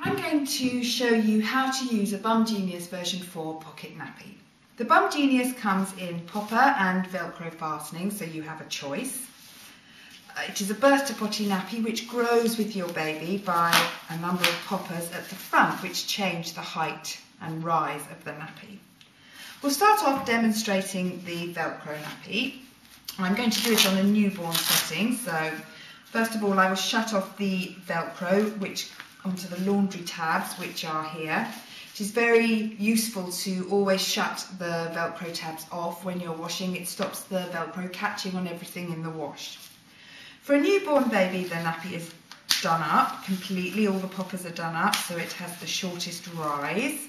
I'm going to show you how to use a Bumgenius version 4 pocket nappy. The Bumgenius comes in popper and Velcro fastening, so you have a choice. It is a birth to potty nappy which grows with your baby by a number of poppers at the front which change the height and rise of the nappy. We'll start off demonstrating the Velcro nappy. I'm going to do it on a newborn setting, so first of all I will shut off the Velcro onto the laundry tabs which are here. It is very useful to always shut the Velcro tabs off when you're washing. It stops the Velcro catching on everything in the wash. For a newborn baby, the nappy is done up completely. All the poppers are done up, so it has the shortest rise.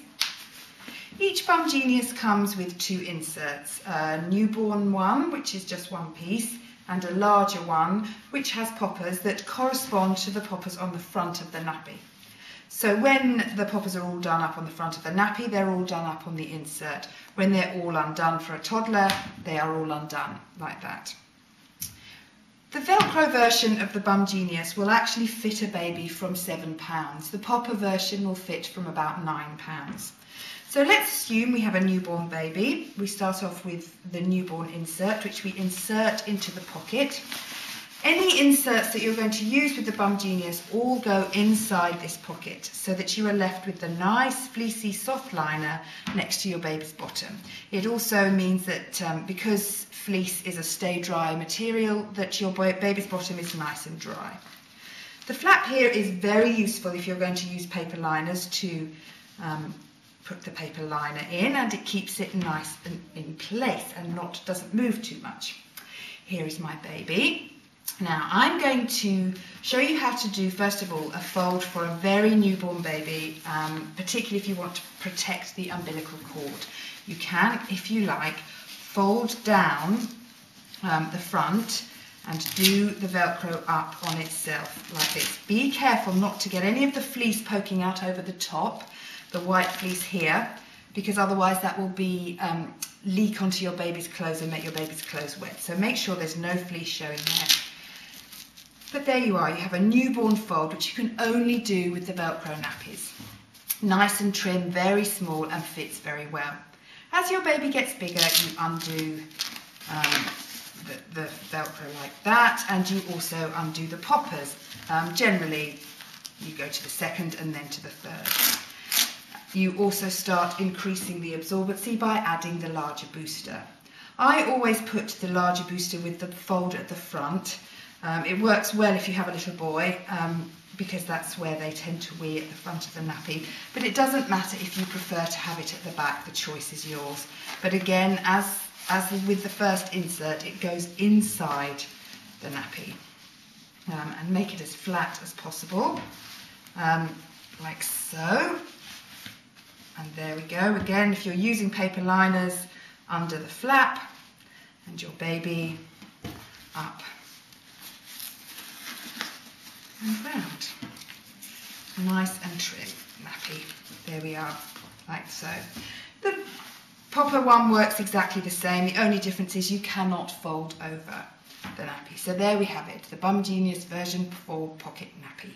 Each Bumgenius comes with 2 inserts, a newborn one, which is just one piece, and a larger one, which has poppers that correspond to the poppers on the front of the nappy. So when the poppers are all done up on the front of the nappy, they're all done up on the insert. When they're all undone for a toddler, they are all undone, like that. The Velcro version of the Bumgenius will actually fit a baby from £7. The popper version will fit from about £9. So let's assume we have a newborn baby. We start off with the newborn insert, which we insert into the pocket. Any inserts that you're going to use with the Bumgenius all go inside this pocket so that you are left with the nice fleecy soft liner next to your baby's bottom. It also means that because fleece is a stay dry material, that your baby's bottom is nice and dry. The flap here is very useful if you're going to use paper liners to put the paper liner in, and it keeps it nice and in place and doesn't move too much. Here is my baby. Now I'm going to show you how to do, first of all, a fold for a very newborn baby, particularly if you want to protect the umbilical cord. You can, if you like, fold down the front and do the Velcro up on itself like this. Be careful not to get any of the fleece poking out over the top, the white fleece here, because otherwise that will be leak onto your baby's clothes and make your baby's clothes wet. So make sure there's no fleece showing there. But there you are, you have a newborn fold, which you can only do with the Velcro nappies. Nice and trim, very small, and fits very well. As your baby gets bigger, you undo the Velcro like that, and you also undo the poppers. Generally, you go to the second and then to the third. You also start increasing the absorbency by adding the larger booster. I always put the larger booster with the fold at the front. It works well if you have a little boy, because that's where they tend to wee at the front of the nappy. But it doesn't matter if you prefer to have it at the back, the choice is yours. But again, as with the first insert, it goes inside the nappy. And make it as flat as possible, like so. And there we go. Again, if you're using paper liners, under the flap, and your baby up and round. Nice and trim nappy. There we are, like so. The popper one works exactly the same. The only difference is you cannot fold over the nappy. So there we have it, the Bumgenius version 4 pocket nappy.